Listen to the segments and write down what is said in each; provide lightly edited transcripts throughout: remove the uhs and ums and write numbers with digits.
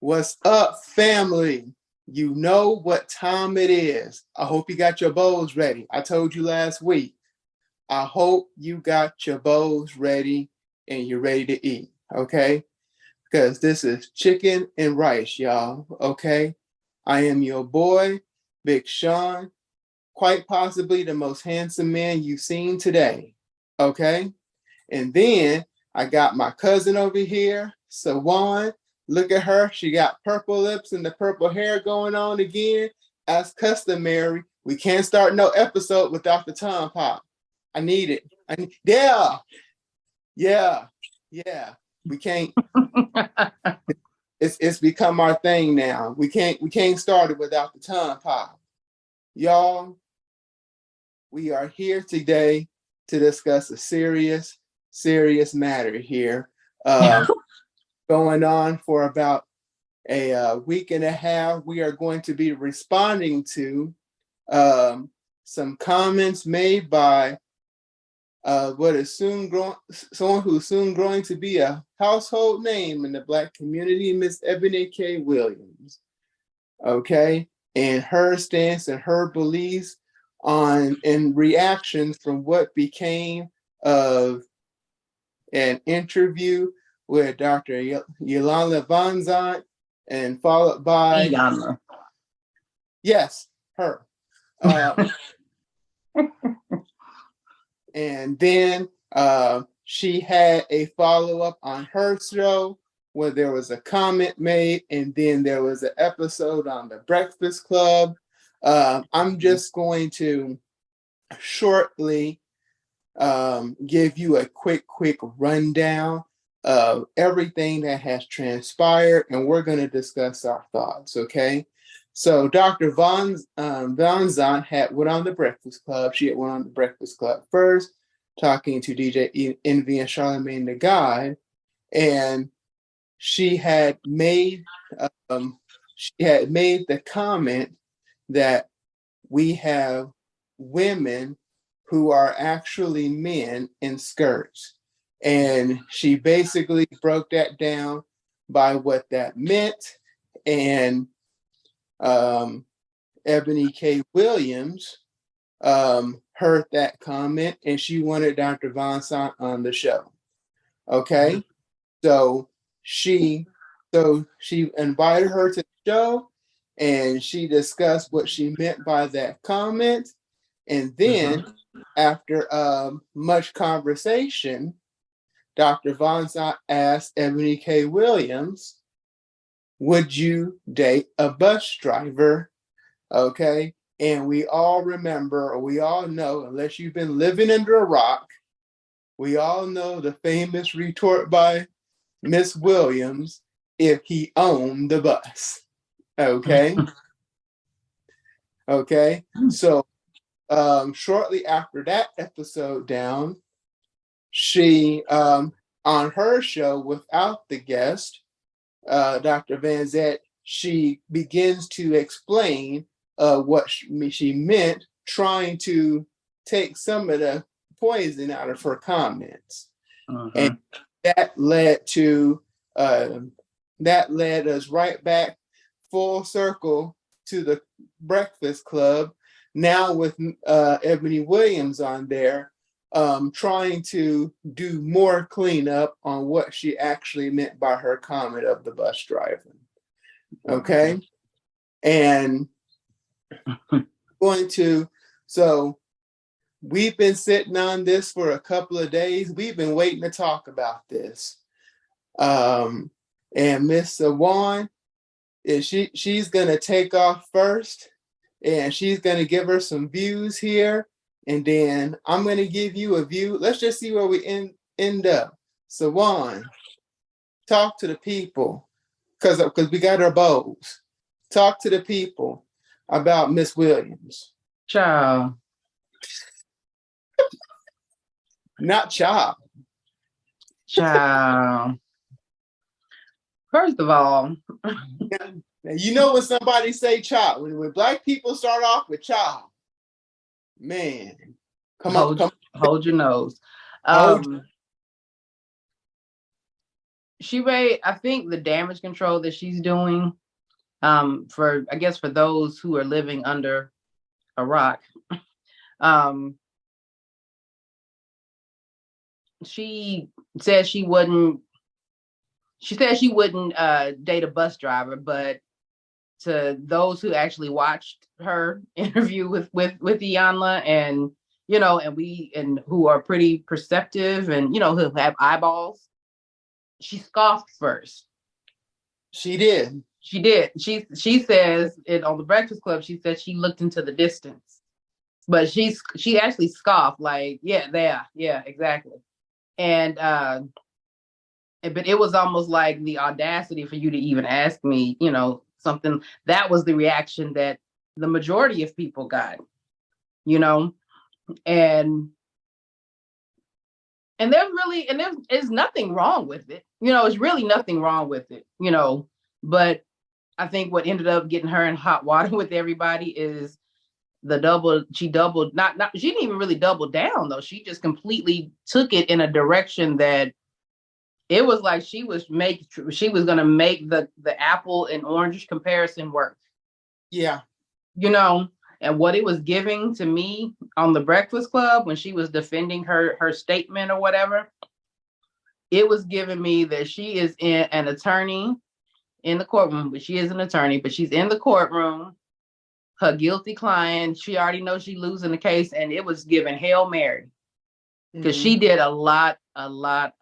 What's up, family? You know what time it is. I hope you got your bowls ready. I told you last week. I hope you got your bowls ready and you're ready to eat, okay? Because this is chicken and rice, y'all, okay? I am your boy, Big Sean, quite possibly the most handsome man you've seen today, okay? And then I got my cousin over here, Sawan. Look at her. She got purple lips and the purple hair going on again. As customary, we can't start no episode without the tongue pop. I need it. Yeah. We can't. It's become our thing now. We can't start it without the tongue pop. Y'all, we are here today to discuss a serious matter here. Going on for about a week and a half. We are going to be responding to some comments made by someone who's soon growing to be a household name in the Black community, Miss Eboni K. Williams. Okay, and her stance and her beliefs on and reactions from what became of an interview with Dr. Yolanda Van Zant, and followed by Yana. Yes, her. And then she had a follow-up on her show where there was a comment made, and then there was an episode on the Breakfast Club. I'm just going to shortly give you a quick rundown of everything that has transpired, and we're going to discuss our thoughts, okay? So Dr. Van Zant had went on the Breakfast Club. She had went on the Breakfast Club first, talking to DJ Envy and Charlamagne the God, and she had made the comment that we have women who are actually men in skirts. And she basically broke that down by what that meant. And Eboni K. Williams heard that comment, and she wanted Dr. Van Zant on the show. Okay, so she invited her to the show, and she discussed what she meant by that comment. And then, after much conversation, Dr. Van Zant asked Eboni K. Williams, would you date a bus driver? Okay. And we all remember, or we all know, unless you've been living under a rock, we all know the famous retort by Miss Williams, if he owned the bus. Okay. Okay. So shortly after that episode down, she, on her show without the guest, Dr. Van Zant, she begins to explain what she meant, trying to take some of the poison out of her comments. And that led us right back full circle to the Breakfast Club, now with Eboni Williams on there, trying to do more cleanup on what she actually meant by her comment of the bus driver. Okay. And so we've been sitting on this for a couple of days. We've been waiting to talk about this. And Miss Sawan, she's going to take off first, and she's going to give her some views here. And then I'm going to give you a view. Let's just see where we end up. Sawan, talk to the people, because we got our bowls. Talk to the people about Miss Williams. Child. Not child. Child. First of all, now, you know when somebody say child, when Black people start off with child, man, hold your nose. she made, I think the damage control that she's doing, for, I guess, for those who are living under a rock, um, she said she wouldn't, date a bus driver, but to those who actually watched her interview with Iyanla, and and who are pretty perceptive, and who have eyeballs, she scoffed first. She did. She did. She says it on the Breakfast Club. She said she looked into the distance, but she actually scoffed, like, yeah, there, yeah, exactly. And but it was almost like the audacity for you to even ask me, something. That was the reaction that the majority of people got, you know, and there's nothing wrong with it. It's really nothing wrong with it, but I think what ended up getting her in hot water with everybody is she doubled, not she didn't even really double down though. She just completely took it in a direction that it was like she was going to make the apple and orange comparison work. Yeah. And what it was giving to me on the Breakfast Club when she was defending her statement or whatever, it was giving me that she is an attorney in the courtroom, but she is an attorney, but she's in the courtroom. Her guilty client, she already knows she's losing the case, and it was giving Hail Mary, because she did a lot of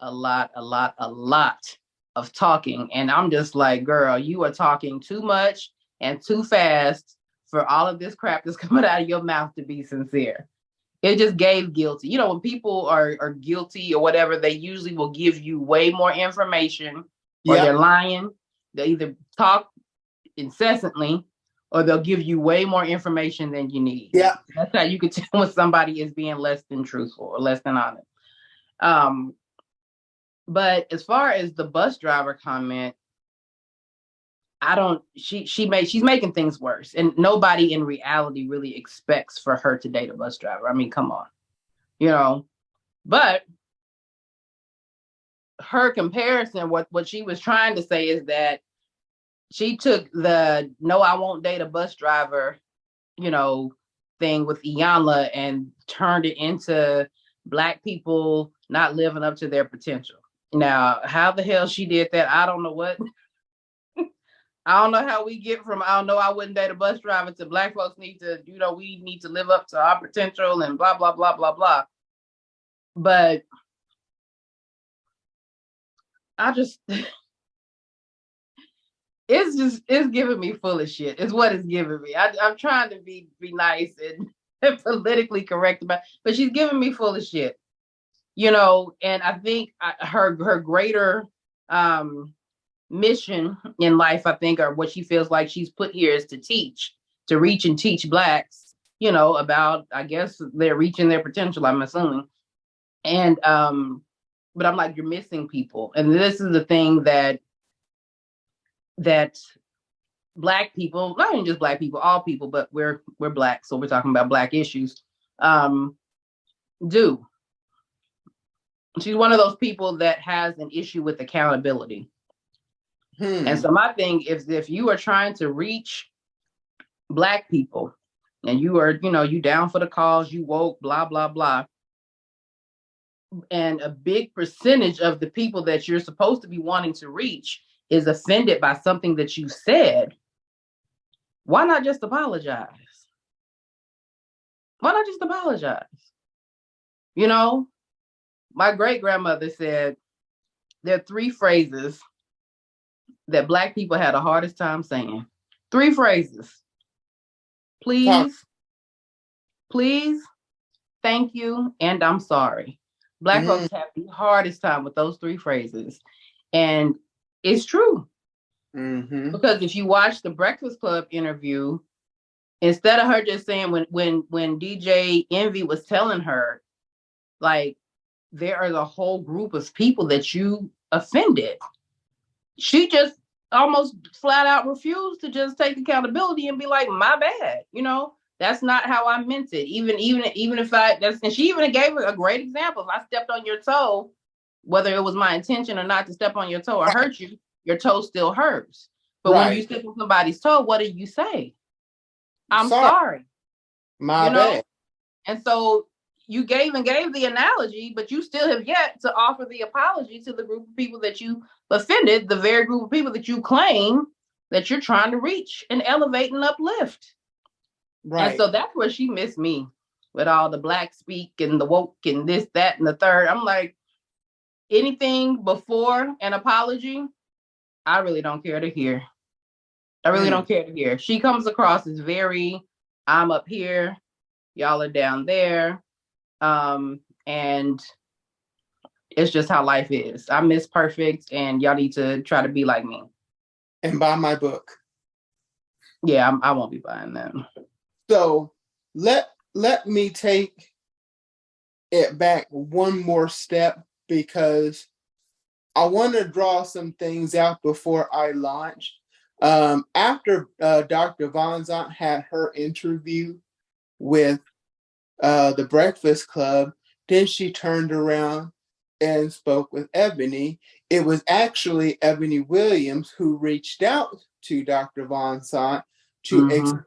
talking. And I'm just like, girl, you are talking too much and too fast for all of this crap that's coming out of your mouth to be sincere. It just gave guilty. When people are guilty or whatever, they usually will give you way more information, or they're lying. They either talk incessantly, or they'll give you way more information than you need. Yeah. That's how you can tell when somebody is being less than truthful or less than honest. But as far as the bus driver comment, she's making things worse, and nobody in reality really expects for her to date a bus driver. I mean, come on, but her comparison, what she was trying to say is that she took the "no, I won't date a bus driver," thing with Iyanla, and turned it into Black people not living up to their potential. Now, how the hell she did that, I don't know what. I don't know how we get from, I don't know, I wouldn't date a bus driver, to Black folks need to, we need to live up to our potential and blah, blah, blah, blah, blah. But I just, it's giving me full of shit. It's what it's giving me. I'm trying to be nice and politically correct about, but she's giving me full of shit, and I think her greater mission in life, I think, or what she feels like she's put here, is to reach and teach Blacks, about, I guess, they're reaching their potential, I'm assuming. And but I'm like, you're missing people. And this is the thing that Black people, not even just Black people, all people, but we're Black, so we're talking about Black issues, do. She's one of those people that has an issue with accountability. And so my thing is, if you are trying to reach Black people, and you are, you down for the cause, you woke, blah, blah, blah, and a big percentage of the people that you're supposed to be wanting to reach is offended by something that you said, why not just apologize? Why not just apologize? My great-grandmother said there are 3 phrases that Black people had the hardest time saying. 3 phrases. Please, please, thank you, and I'm sorry. Black folks have the hardest time with those 3 phrases. And it's true. Because if you watch the Breakfast Club interview, instead of her just saying, when DJ Envy was telling her, like, there are a whole group of people that you offended, she just almost flat out refused to just take accountability and be like, my bad, that's not how I meant it. Even if and she even gave a great example. If I stepped on your toe, whether it was my intention or not to step on your toe or hurt you, your toe still hurts. But when you step on somebody's toe, what do you say? I'm sorry. My bad. And so you gave the analogy, but you still have yet to offer the apology to the group of people that you offended, the very group of people that you claim that you're trying to reach and elevate and uplift. Right. And so that's where she missed me with all the black speak and the woke and this, that, and the third. I'm like, anything before an apology, I really don't care to hear. I really don't care to hear. She comes across as very, I'm up here, y'all are down there. And it's just how life is. I'm Miss Perfect, and y'all need to try to be like me. And buy my book. Yeah, I won't be buying that. So let me take it back one more step, because I want to draw some things out before I launch. After Dr. Von Zant had her interview with the Breakfast Club, then she turned around and spoke with Eboni. It was actually Eboni Williams who reached out to Dr. Von Zant to explain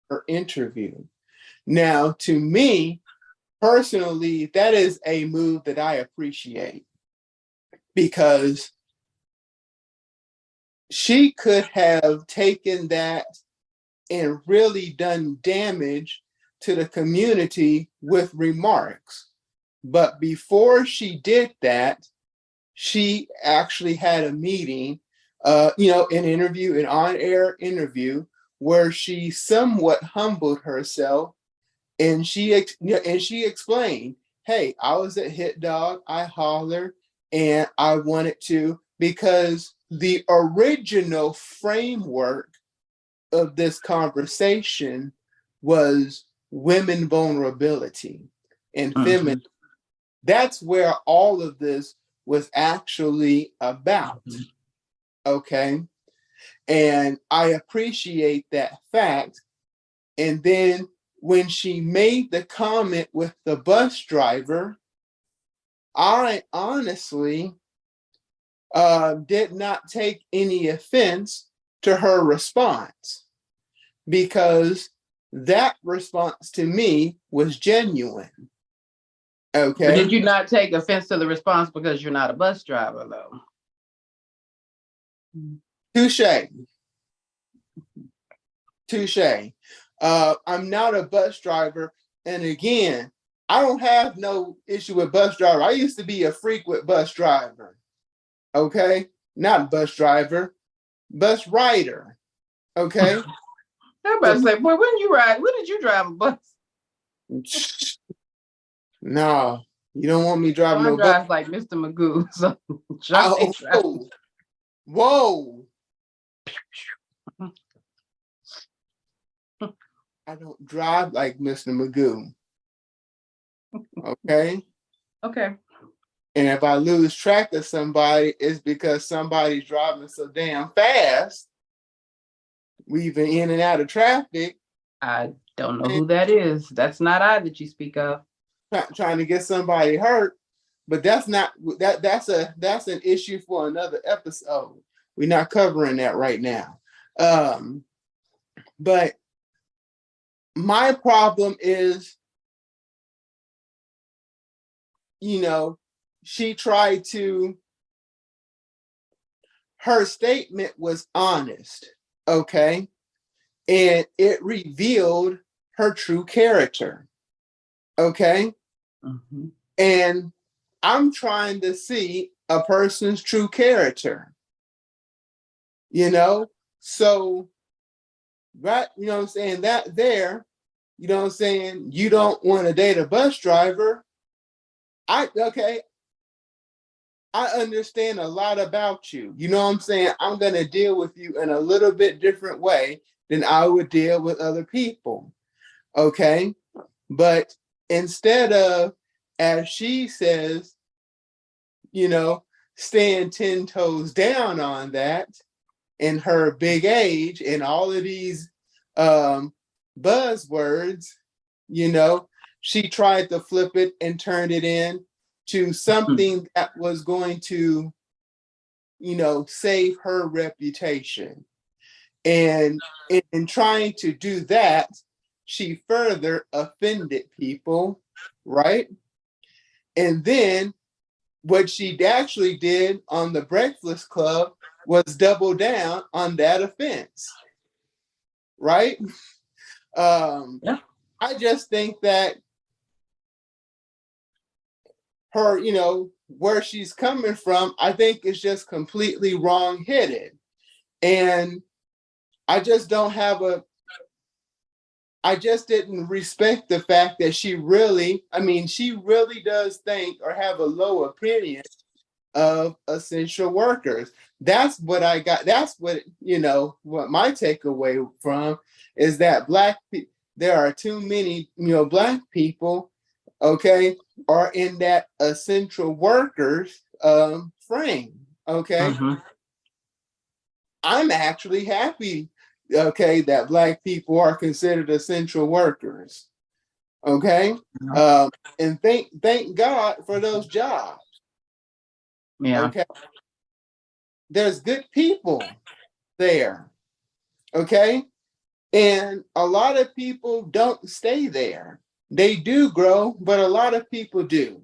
her interview. Now, to me, personally, that is a move that I appreciate, because she could have taken that and really done damage to the community with remarks. But before she did that, she actually had a meeting, an interview, an on-air interview, where she somewhat humbled herself, and she explained, "Hey, I was at Hit Dog, I hollered, and I wanted to, because the original framework of this conversation was women vulnerability and feminine. That's where all of this was actually about." Okay. And I appreciate that fact. And then when she made the comment with the bus driver, I honestly did not take any offense to her response, because that response to me was genuine. Okay. But did you not take offense to the response because you're not a bus driver, though? Touche. I'm not a bus driver. And again, I don't have no issue with bus driver. I used to be a frequent bus driver. Okay. Not bus driver, bus rider. Okay. I'm about to say, boy, when did you drive a bus? No, you don't want me driving no bus. Drives like Mr. Magoo. So whoa. I don't drive like Mr. Magoo. Okay? Okay. And if I lose track of somebody, it's because somebody's driving so damn fast, weaving in and out of traffic. I don't know who that is. That's not I that you speak of. Trying to get somebody hurt, but that's an issue for another episode. We're not covering that right now. But my problem is, she tried to, her statement was honest, okay? And it revealed her true character, okay? And I'm trying to see a person's true character, So, right, what I'm saying, that there, what I'm saying, you don't want to date a bus driver. I understand a lot about you. You know what I'm saying? I'm going to deal with you in a little bit different way than I would deal with other people. Okay? But instead of, as she says, staying 10 toes down on that, in her big age and all of these buzzwords, she tried to flip it and turn it in to something that was going to, save her reputation. And in trying to do that, she further offended people, right? And then what she actually did on the Breakfast Club was double down on that offense, right? Yeah. I just think that her, where she's coming from, I think is just completely wrong-headed. And I just don't have I just didn't respect the fact that she really does think or have a low opinion of essential workers. That's what I got. That's what, what my takeaway from is that there are too many, Black people, okay, are in that essential workers frame. Okay. Mm-hmm. I'm actually happy, okay, that Black people are considered essential workers. Okay. And thank God for those jobs. Yeah. Okay. There's good people there. Okay. And a lot of people don't stay there. They do grow, but a lot of people do.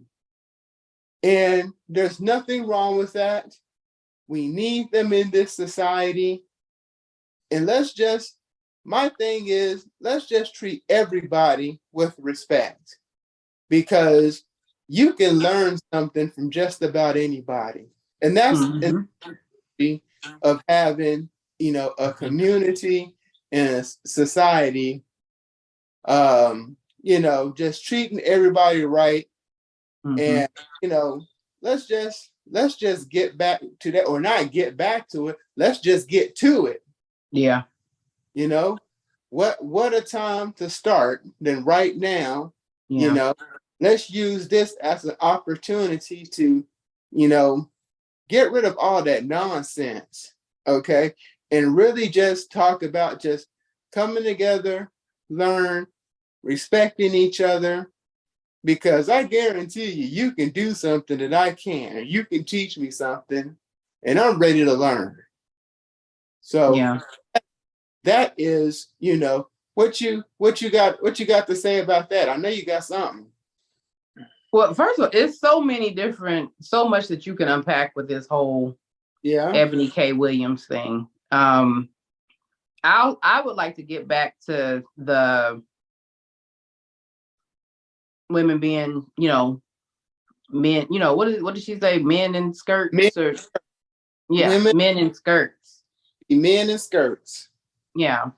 And there's nothing wrong with that. We need them in this society. And my thing is, let's just treat everybody with respect, because you can learn something from just about anybody. And that's of having, a community and a society, just treating everybody right. And, let's just get back to that, or not get back to it. Let's just get to it. Yeah. What a time to start than right now. Let's use this as an opportunity to, get rid of all that nonsense, okay? And really just talk about just coming together, learn, respecting each other, because I guarantee you can do something that I can't, and you can teach me something, and I'm ready to learn. So yeah. That is, what you got to say about that. I know you got something. Well, first of all, it's so much that you can unpack with this whole Eboni K. Williams thing. I would like to get back to the women being, men, what did she say? Men in skirts? Men in skirts. Men in skirts. Yeah.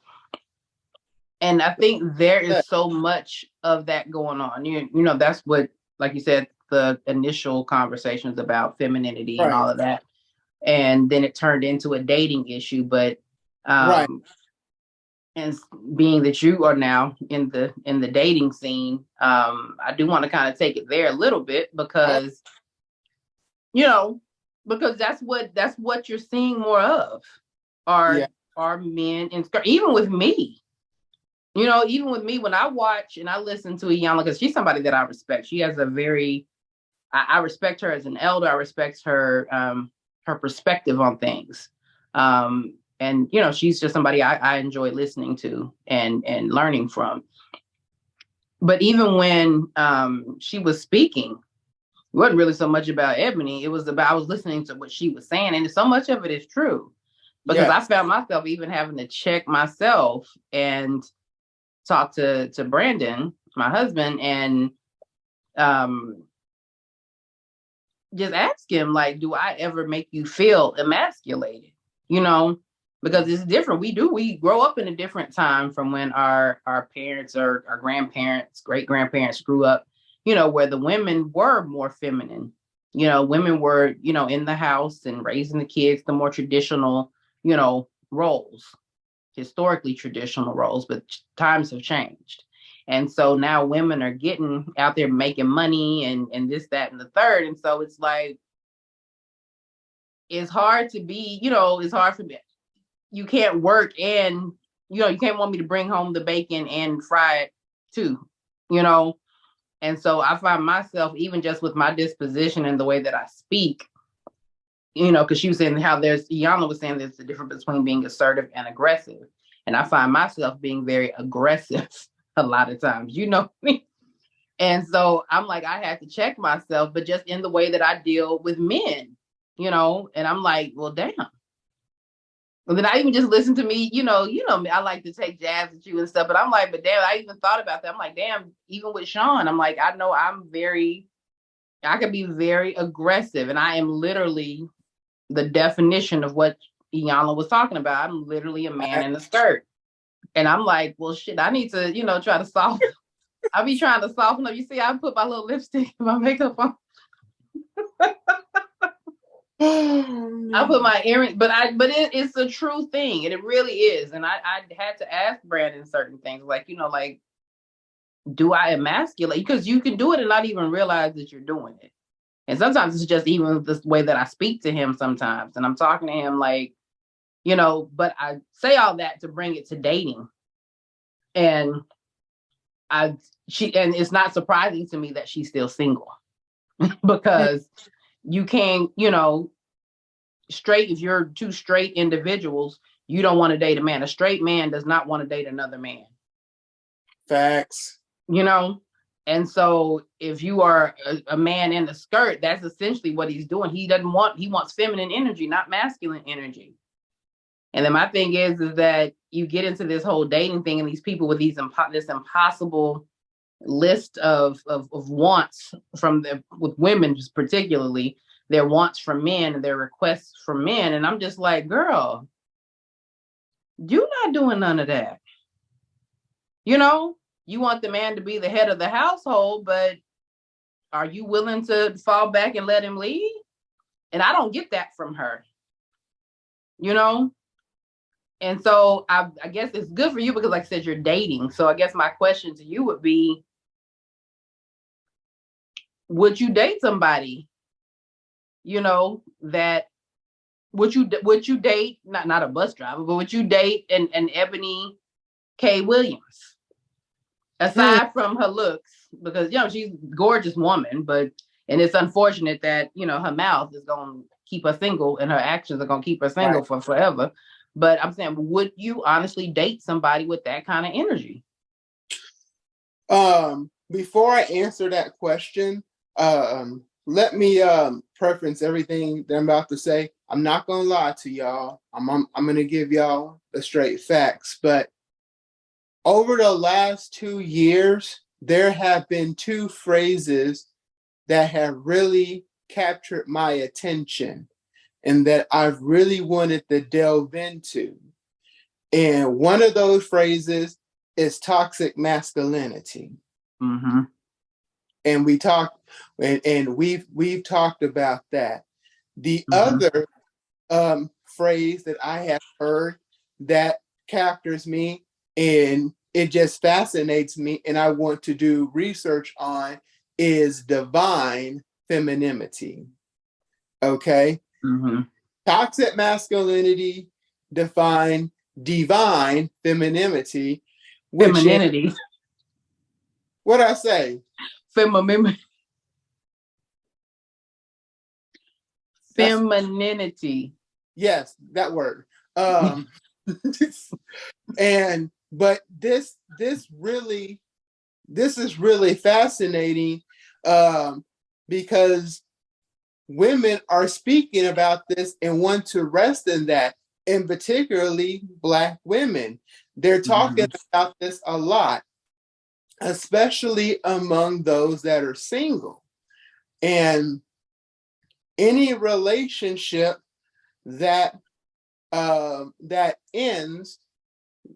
And I think there is so much of that going on. That's what, like you said, the initial conversations about femininity and all of that. And then it turned into a dating issue. But and being that you are now in the dating scene, I do want to kind of take it there a little bit, because because that's what you're seeing more of are men in skirts. Even with me. Even with me, when I watch and I listen to Iyanla, because she's somebody that I respect. She has I respect her as an elder. I respect her her perspective on things. And she's just somebody I enjoy listening to and learning from. But even when she was speaking, it wasn't really so much about Eboni. It was about, I was listening to what she was saying, and so much of it is true. Because I found myself even having to check myself and talk to Brandon, my husband, and just ask him, like, do I ever make you feel emasculated? Because it's different. We grow up in a different time from when our parents or our grandparents, great grandparents grew up, where the women were more feminine. Women were, in the house and raising the kids, the more traditional, roles, historically traditional roles, but times have changed. And so now women are getting out there making money and this, that, and the third. And so it's like, it's hard to be, it's hard for me. You can't work and, you can't want me to bring home the bacon and fry it too, And so I find myself, even just with my disposition and the way that I speak, because she was saying how Iyanla was saying there's a difference between being assertive and aggressive. And I find myself being very aggressive a lot of times, me. And so I'm like, I had to check myself, but just in the way that I deal with men, and I'm like, well, damn. And then I even just listen to me, me, I like to take jabs at you and stuff, but I'm like, but damn, I even thought about that. I'm like, damn, even with Sean, I'm like, I know I could be very aggressive, and I am literally the definition of what Iyanla was talking about. I'm literally a man in a skirt. And I'm like, well, shit, I need to, try to soften. I be trying to soften up. You see, I put my little lipstick and my makeup on. I put my earring, but it's a true thing, and it really is. And I had to ask Brandon certain things, like, do I emasculate? Because you can do it and not even realize that you're doing it. And sometimes it's just even the way that I speak to him sometimes, and I'm talking to him like, but I say all that to bring it to dating. And and it's not surprising to me that she's still single because you can't, straight, if you're two straight individuals, you don't want to date a man. A straight man does not want to date another man. Facts. And so if you are a man in a skirt, that's essentially what he's doing. He wants feminine energy, not masculine energy. And then my thing is that you get into this whole dating thing, and these people with this impossible list of wants with women, just particularly their wants from men and their requests from men. And I'm just like, girl, you're not doing none of that. You want the man to be the head of the household, but are you willing to fall back and let him lead? And I don't get that from her, And so I guess it's good for you because, like I said, you're dating. So I guess my question to you would be, would you date somebody, that would you date, not a bus driver, but would you date an Eboni K. Williams? Aside from her looks, because she's a gorgeous woman, and it's unfortunate that her mouth is gonna keep her single and her actions are gonna keep her single for forever. But I'm saying, would you honestly date somebody with that kind of energy? Before I answer that question, let me preference everything that I'm about to say. I'm not gonna lie to y'all. I'm gonna give y'all the straight facts, but over the last 2 years, there have been 2 phrases that have really captured my attention and that I've really wanted to delve into. And one of those phrases is toxic masculinity. Mm-hmm. And we've talked about that. The other phrase that I have heard that captures me, and it just fascinates me, and I want to do research on, is divine femininity. Okay? Mm-hmm. Toxic masculinity, divine femininity. Femininity. What'd I say? Femininity. Yes, that word. But this is really fascinating, because women are speaking about this and want to rest in that, and particularly Black women. They're talking about this a lot, especially among those that are single. And any relationship that ends,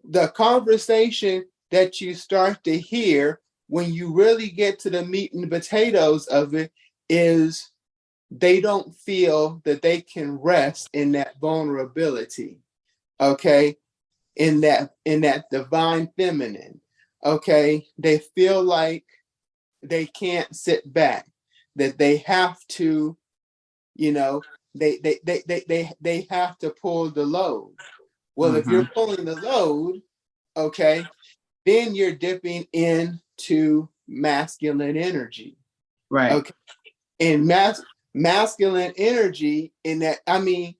the conversation that you start to hear when you really get to the meat and potatoes of it is they don't feel that they can rest in that vulnerability, okay, in that divine feminine, okay. They feel like they can't sit back, that they have to, they have to pull the load. Well, if you're pulling the load, okay, then you're dipping into masculine energy. Right. Okay. And masculine energy in that, I mean,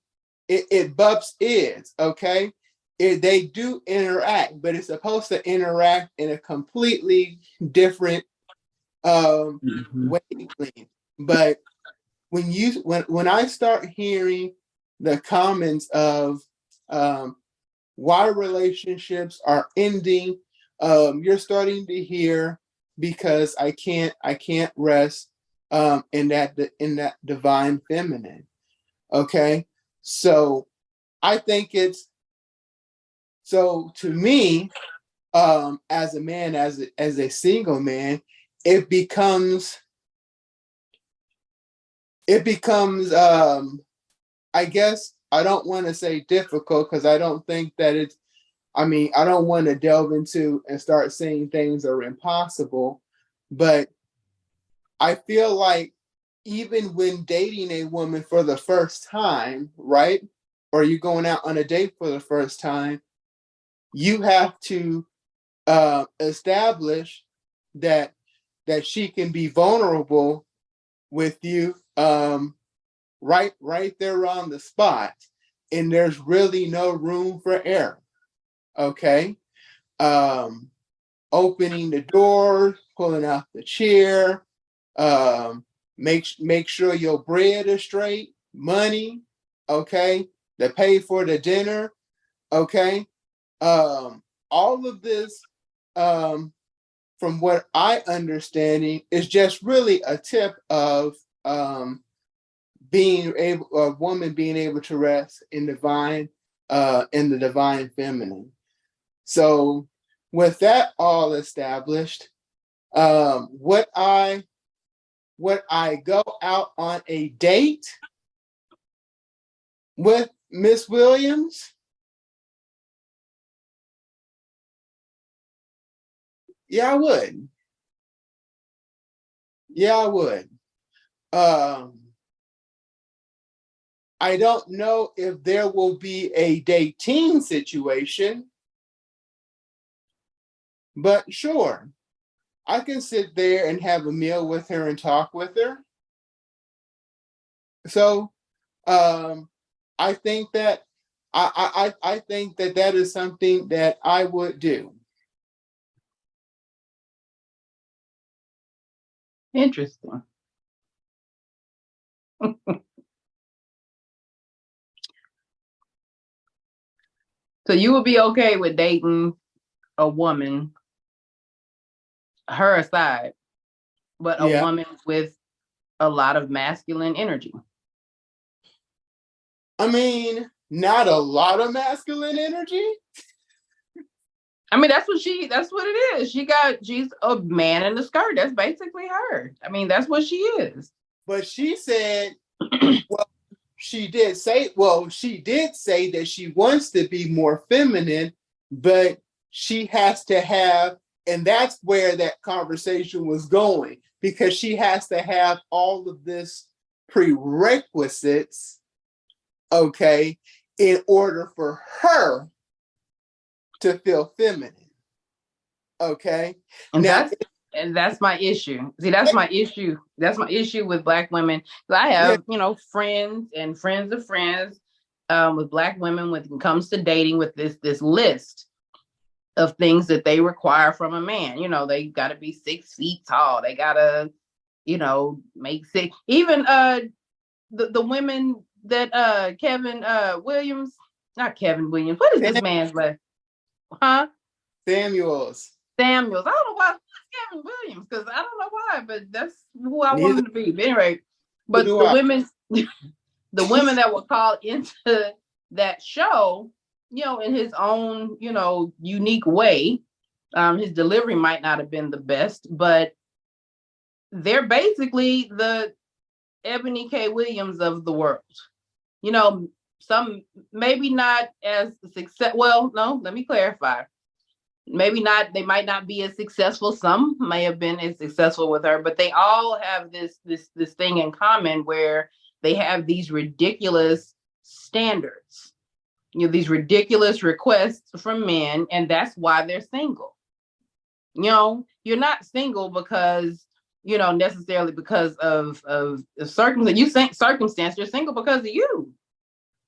it bumps is, okay? They do interact, but it's supposed to interact in a completely different wavelength. But when I start hearing the comments of why relationships are ending, you're starting to hear because I can't rest in that divine feminine. Okay, so I think it's so to me, as a man, as a single man, it becomes I guess I don't want to say difficult because I don't think that it's, I mean, I don't want to delve into and start saying things are impossible, but I feel like even when dating a woman for the first time, right? Or you going out on a date for the first time, you have to establish that she can be vulnerable with you, right there on the spot, and there's really no room for error. Okay, um, opening the door, pulling out the chair, make sure your bread is straight, money, okay, to pay for the dinner, okay. All of this, from what I understanding, is just really a tip of being able, a woman being able to rest in the divine feminine. So, with that all established, would I go out on a date with Miss Williams? Yeah, I would. Yeah, I would. Um, I don't know if there will be a dating situation, but sure, I can sit there and have a meal with her and talk with her. So, um, I think that I think that that is something that I would do. Interesting. So you would be okay with dating a woman, her aside, but a Yeah. woman with a lot of masculine energy. I mean, not a lot of masculine energy. I mean, that's what it is. She's a man in the skirt. That's basically her. I mean, that's what she is. But she said, well, she did say that she wants to be more feminine, but she has to have, and that's where that conversation was going, because she has to have all of this prerequisites, okay, in order for her to feel feminine. Okay. And Now, that's my issue. See, that's my issue. That's my issue with Black women. I yeah, have, friends and friends of friends, with Black women when it comes to dating, with this list of things that they require from a man. They got to be 6 feet tall. They gotta, make six. Even the women that Kevin Williams, not Kevin Williams. What is this man's last? Huh? Samuels. Samuels. I don't know why Kevin Williams, because I don't know why, but that's who I want Neither him to be. But anyway, but do the I. women, the women that were called into that show, in his own, unique way. His delivery might not have been the best, but they're basically the Eboni K. Williams of the world. Some maybe not as success. Well, no, let me clarify. Maybe not. They might not be as successful. Some may have been as successful with her, but they all have this thing in common where they have these ridiculous standards. These ridiculous requests from men, and that's why they're single. You're not single because, necessarily because of the circumstance. You think circumstance, you're single because of you.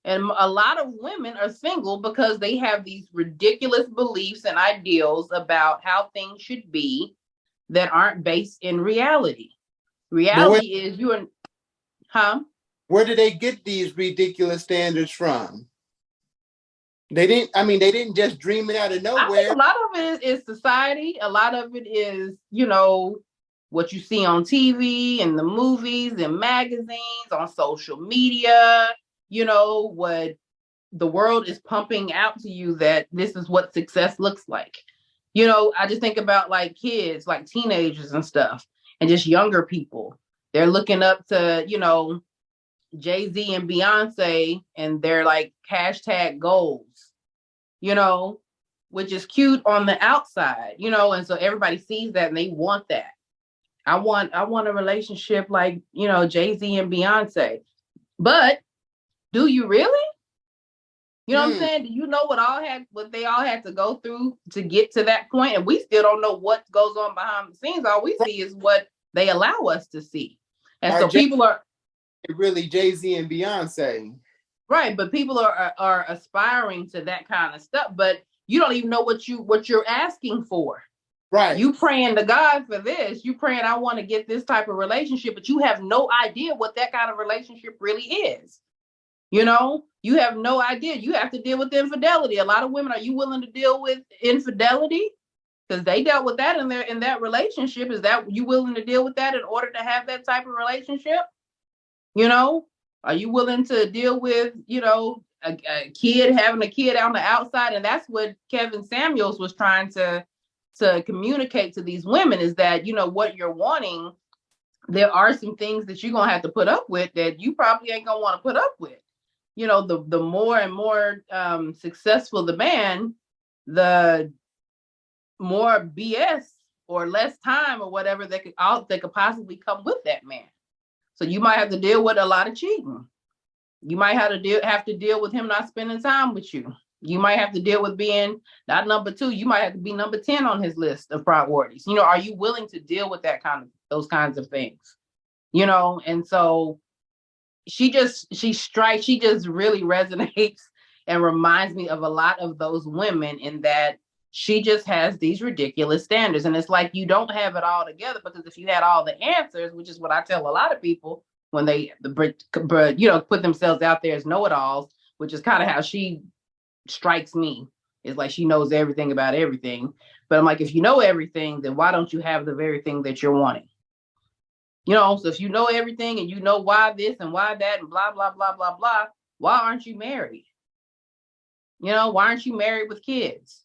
And a lot of women are single because they have these ridiculous beliefs and ideals about how things should be that aren't based in reality. But Reality is huh? where do they get these ridiculous standards from? They didn't just dream it out of I think nowhere. a lot of it is society. A lot of it is, what you see on TV and the movies and magazines, on social media, what the world is pumping out to you, that this is what success looks like. I just think about like kids, like teenagers and stuff, and just younger people. They're looking up to, Jay-Z and Beyonce, and they're like hashtag goals, you know, which is cute on the outside, and so everybody sees that and they want that. I want a relationship like, Jay-Z and Beyonce. But do you really? You know what I'm Hmm. saying? Do you know what they all had to go through to get to that point? And we still don't know what goes on behind the scenes. All we see is what they allow us to see. And Are so Jay people are really Jay-Z and Beyonce? right, but people are aspiring to that kind of stuff, but you don't even know what you're asking for. Right. You praying to God for this. You praying, I want to get this type of relationship, but you have no idea what that kind of relationship really is. You have no idea. You have to deal with infidelity. A lot of women, are you willing to deal with infidelity? Because they dealt with that in that relationship. Is that you willing to deal with that in order to have that type of relationship? You know, are you willing to deal with, a kid having a kid on the outside? And that's what Kevin Samuels was trying to communicate to these women, is that, what you're wanting, there are some things that you're gonna have to put up with that you probably ain't gonna want to put up with. The more and more successful the man, the more BS or less time or whatever that could possibly come with that man. So you might have to deal with a lot of cheating. You might have to deal with him not spending time with you. You might have to deal with being not number 2. You might have to be number 10 on his list of priorities. Are you willing to deal with those kinds of things? And so she just really resonates and reminds me of a lot of those women, in that she just has these ridiculous standards. And it's like, you don't have it all together, because if you had all the answers, which is what I tell a lot of people when they put themselves out there as know-it-alls, which is kind of how she strikes me. It's like she knows everything about everything. But I'm like, if you know everything, then why don't you have the very thing that you're wanting? So if you know everything and you know why this and why that and blah, blah, blah, blah, blah, why aren't you married? Why aren't you married with kids?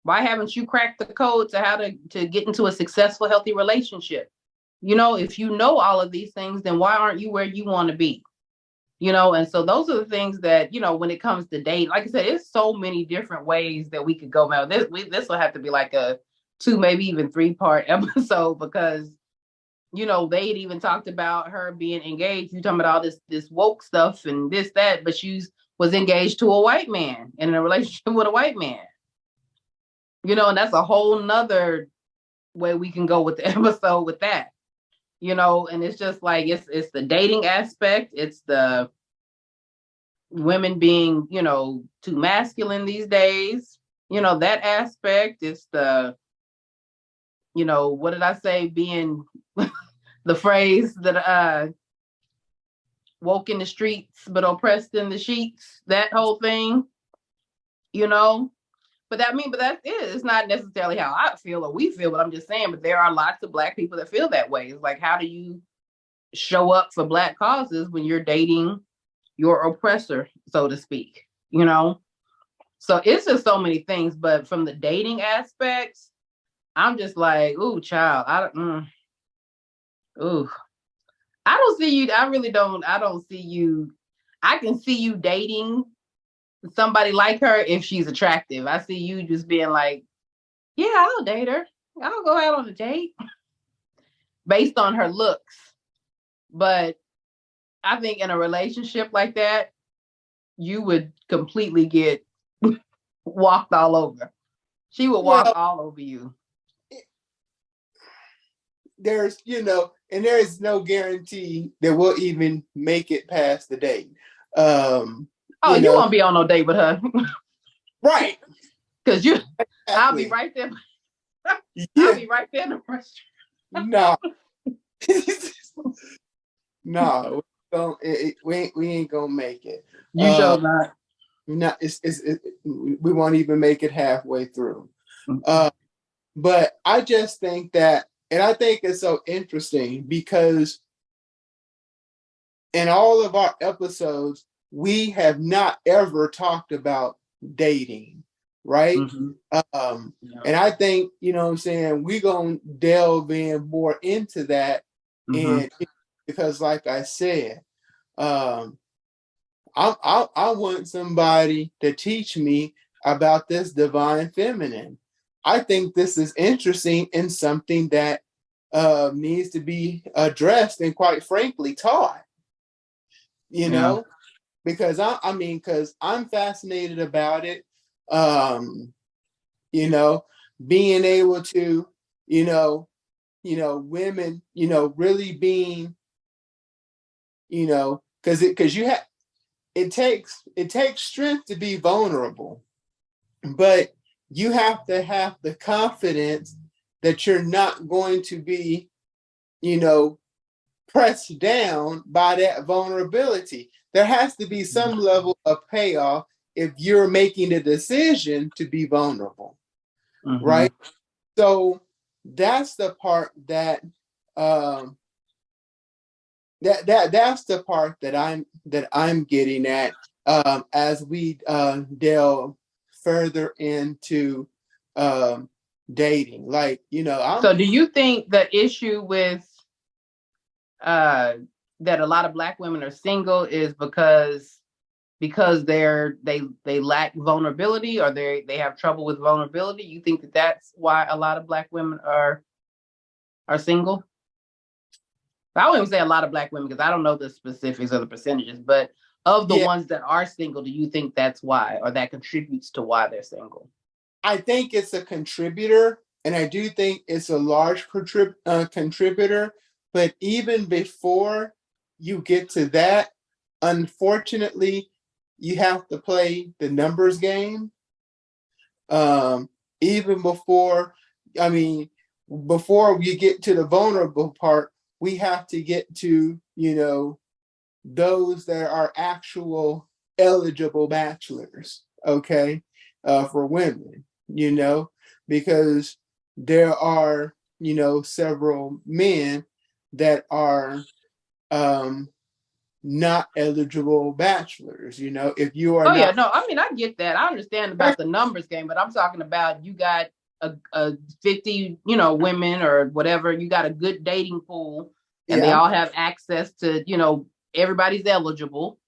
Why haven't you cracked the code to how to get into a successful, healthy relationship? If you know all of these things, then why aren't you where you want to be? And so those are the things that, when it comes to date, like I said, it's so many different ways that we could go about this will have to be like a 2, maybe even 3-part episode, because they'd even talked about her being engaged. You talking about all this woke stuff and this, that, but she was engaged to a white man and in a relationship with a white man. And that's a whole nother way we can go with the episode with that. And it's just like, it's the dating aspect, it's the women being, too masculine these days, that aspect. It's the, what did I say, being the phrase that woke in the streets but oppressed in the sheets, that whole thing, but that's it. It's not necessarily how I feel or we feel, but I'm just saying, but there are lots of Black people that feel that way. It's like, how do you show up for Black causes when you're dating your oppressor, so to speak? So it's just so many things. But from the dating aspects, I'm just like, ooh, child, ooh, I don't see you. I really don't. I don't see you. I can see you dating somebody like her if she's attractive. I see you just being like, yeah, I'll date her. I'll go out on a date based on her looks. But I think in a relationship like that, you would completely get walked all over. She would walk Well, all over you. there's, and there is no guarantee that we'll even make it past the date. Oh, you won't be on no date with her. Right. Because exactly. I'll be right there. Yeah. I'll be right there in the restaurant. No. No, we ain't gonna make it. You sure not. Not we won't even make it halfway through. Mm-hmm. But I just think that, and I think it's so interesting because in all of our episodes, we have not ever talked about dating, right? Mm-hmm. And I think, what I'm saying, we're going to delve in more into that. Mm-hmm. And because, like I said, I want somebody to teach me about this divine feminine. I think this is interesting and something that needs to be addressed and, quite frankly, taught. Because because I'm fascinated about it. Being able to, women, really being, because it takes strength to be vulnerable, but you have to have the confidence that you're not going to be, pressed down by that vulnerability. There has to be some level of payoff if you're making a decision to be vulnerable, right? So that's the part that that's the part that I'm getting at as we delve further into dating. Like, So do you think the issue with that a lot of Black women are single is because they lack vulnerability, or they have trouble with vulnerability? You think that that's why a lot of Black women are single? I wouldn't even say a lot of Black women because I don't know the specifics or the percentages, but of the ones that are single, do you think that's why, or that contributes to why they're single? I think it's a contributor, and I do think it's a large contributor. But even before you get to that, unfortunately, you have to play the numbers game. Even before, before we get to the vulnerable part, we have to get to, those that are actual eligible bachelors, okay, for women, because there are, several men that are not eligible bachelors. If you are Yeah, not. no, I get that. I understand about the numbers game, but I'm talking about you got a 50, women or whatever. You got a good dating pool, and they all have access to, everybody's eligible.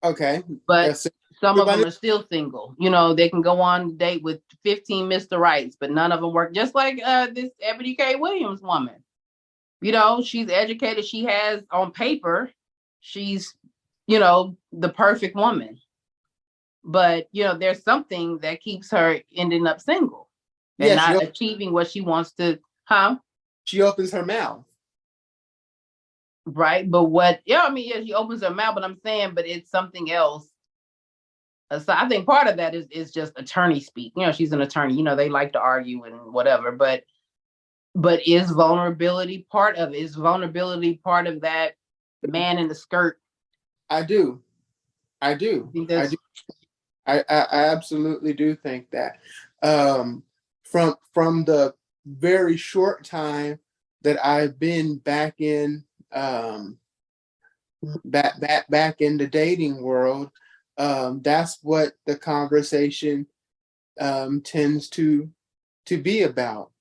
Okay. But some of them are still single. They can go on a date with 15 Mr. Rights, but none of them work. Just like this Eboni K. Williams woman. She's educated. She has on paper, she's, the perfect woman. But, there's something that keeps her ending up single and not achieving what she wants to, She opens her mouth. Right. But she opens her mouth, but I'm saying, but it's something else. So I think part of that is just attorney speak. She's an attorney, they like to argue and whatever, but is vulnerability part of it? Is vulnerability part of that man in the skirt? I do. I do. I absolutely do think that. From the very short time that I've been back in back in the dating world, that's what the conversation tends to be about.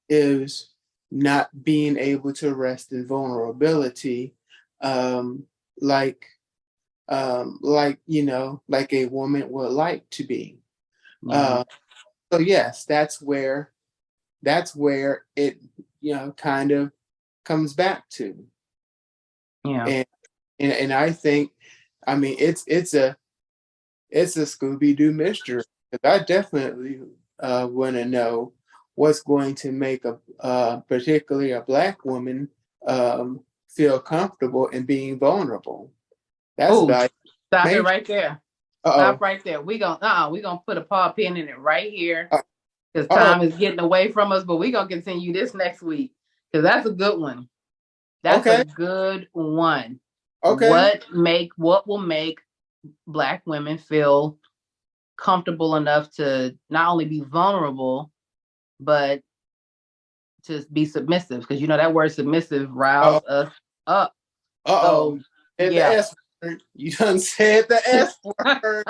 Is not being able to rest in vulnerability, like like a woman would like to be. So yes, that's where it kind of comes back to. And I think, it's a Scooby-Doo mystery, because I definitely want to know what's going to make particularly a Black woman feel comfortable in being vulnerable. That's about it. Stop it right there. Uh-oh. Stop right there. We gonna put a paw pin in it right here, because time is getting away from us. But we gonna continue this next week, because that's a good one. That's a good one. Okay. What will make Black women feel comfortable enough to not only be vulnerable, but to be submissive? Because that word submissive riles us up. Uh-oh. So, The S word. You done said the S word.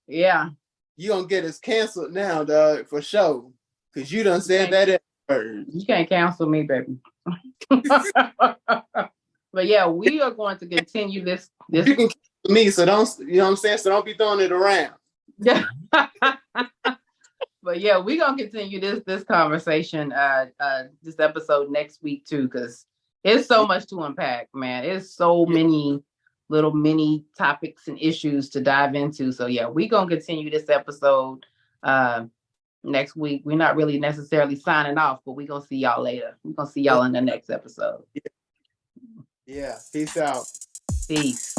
Yeah. You gonna get us canceled now, dog, for sure. Because you done said that S word. You can't cancel me, baby. But yeah, we are going to continue this. You can cancel me, so don't, you know what I'm saying? So don't be throwing it around. But yeah, we're gonna continue this conversation, this episode next week too, because it's so much to unpack, man. It's so many little mini topics and issues to dive into. So yeah, we're gonna continue this episode next week. We're not really necessarily signing off, but we're gonna see y'all later. We're gonna see y'all in the next episode. Yeah. Peace out. Peace.